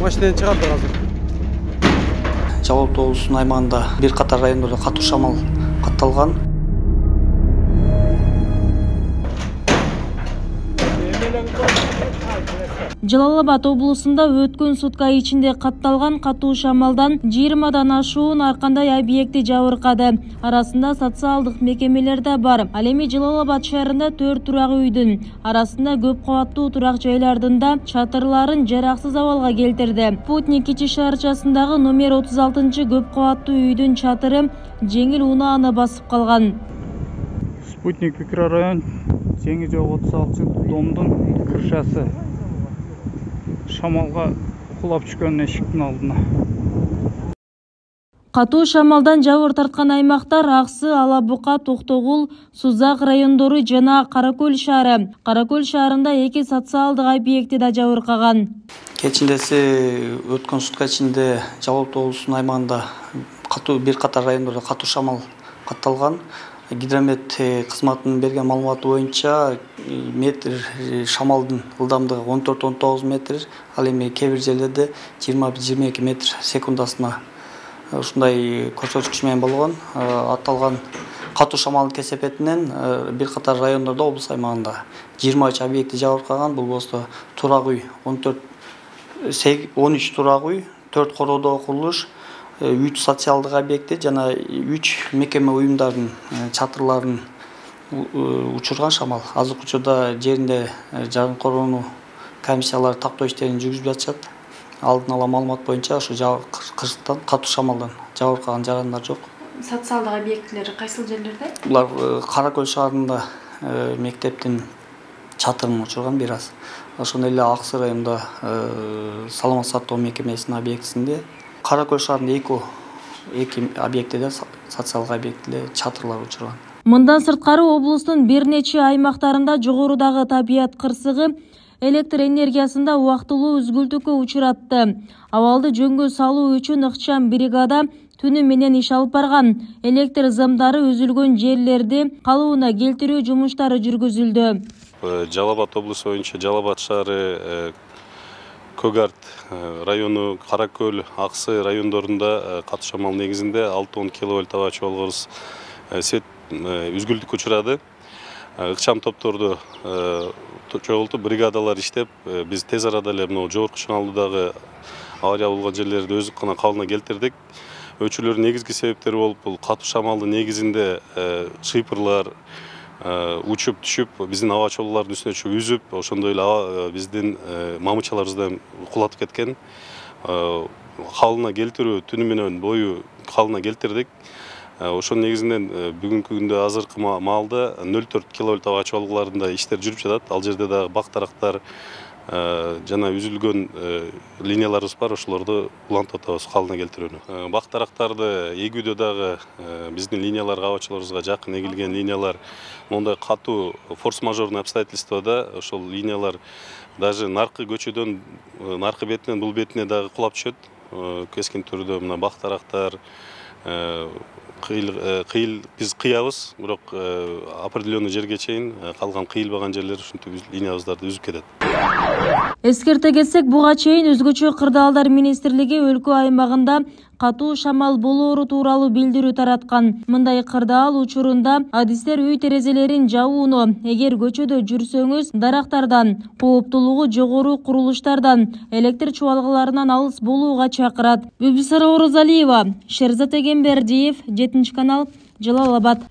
машинадан чыгарды азыр. Жалал Абад облусунун аймагында бир катар райондордо катуу шамал катталган. Жалал Абад облусунда өткөн сутка ичинде катталган катуу шамалдан 20дан ашуун ар кандай объекти жабыркады. Арасында социалдык мекемелер да бар. Ал эми Жалал Абад шаарында 4 турак үйдүн арасында көп кабаттуу турак жайлардын да чатырларын жараксыз абалга келтирди. Спутник кичи шаарчасындагы номер 36 көп кабаттуу үйдүн чатыры жеңил унааны басып калган. Спутник микрорайон Жеңи жок 36 домдун крышасы шамалга кулап түшкөн эшиктин алдына. Катуу шамалдан жабыр тарткан аймактар Аксы, Ала Бука, Токтогул, Сузак райондору жана Каракөл шаары. Каракөл шаарында 2 социалдык объекти да жабыркаган. Кечиндеси өткөн сутка ичинде Жалал Абад облусунун аймагында бир катар райондордо катуу шамал катталган. Гидромет кызматынын берген маалыматы боюнча метр шамалдын ылдамдыгы 14-19 метр, ал эми кээ бир жерлерде 20-22 метр секундасына ушундай көрсөткүч менен болгон. Аталган катуу шамалдын кесепетинен бир катар райондордо облус аймагында 23 объекти жабыркаган. Бул болсо турак үй 13 турак үй, 4 короодогу курулуш, 3 социалдык объекти жана 3 мекеме уюмдардын чатырларын учурган шамал. Азыркы учурда жеринде жарым короону комиссиялар тактоо иштерин жүргүзүп жатышат. Алдын ала маалымат боюнча ушу кырсыктан катуу шамалдан жабыркаган жарандар жок. Социалдык объектилер кайсыл жерлерде? Булар Каракөл шаарында мектептин чатырын учурган бир аз. Ошондой эле Аксы районунда саламат сактоо мекемесинин объектисинде, Каракөл шаарында 2 объектиде социалдык объектиде чатырлар учурган. Мындан сырткары облустун бир нече аймактарында жогорудагы табият кырсыгы электр энергиясында убактылуу үзгүлтүүгө учуратты. Абалды жөнгө салуу үчүн ыкчам бригада түнү менен иш алып барган. Электр зымдары үзүлгөн жерлерди калыбына келтирүү жумуштары жүргүзүлдү. Жалал Абад облусу боюнча Жалал Абад шаары, Көгарт району, Каракөл, Аксы райондорунда катуу шамал негизинде 6-10 киловольт аба чогулгус свет үзгүлтүккө учурады. Ыкчам топторду чогултуп, бригадалар иштеп, биз тез арада эле мына жогорку шамалдагы авария болгон жерлерди өздүк гана калыбына келтирдик. Өчүрүлөрдүн негизги себептери болуп, бул катуу шамалдын негизинде шыйпырлар учуп түшүп, биздин аба чолуулардын үстүнө чыгып үзүп, ошондой эле биздин мамычаларыбызды кулатып кеткен. Калыбына келтирүү түнү менен бою калыбына келтирдик. Ошонун негизинен бүгүнкү күндө азыркы маалда 0,4 киловольт аба чогулууларында иштер жүрүп жатат. Ал жерде дагы бак тарактар жана үзүлгөн линияларыбыз бар, ошолорду улантып атабыз калыбына келтирүүнү. Бак тарактарды эгүүдө дагы биздин линияларга, аба чолууларыбызга жакын эгилген линиялар мондай катуу форс-мажорный обстоятельствода ошол линиялар даже наркы көчөдөн наркы бетинен бул бетине дагы кулап түшөт. Кескин түрдө мына бак тарактар биз кыябыз, бирок определенный жерге чейин калган кыйылбаган жерлер ушинтип линиябыздарды үзүп кетет. Эскерте кетсек, буга чейин өзгөчө кырдаалдар министрлиги өлкө аймагында катуу шамал болоору тууралуу билдирүү тараткан. Мындай кырдаал учурунда адистер үй терезелерин жабууну, эгер көчөдө жүрсөңүз, дарактардан, кооптуулугу жогору курулуштардан, электр чубалгыларынан алыс болууга чакырат. Бүбүсара Орозалиева, Шерзат Эгембердиев, 7 канал, Жалал Абад.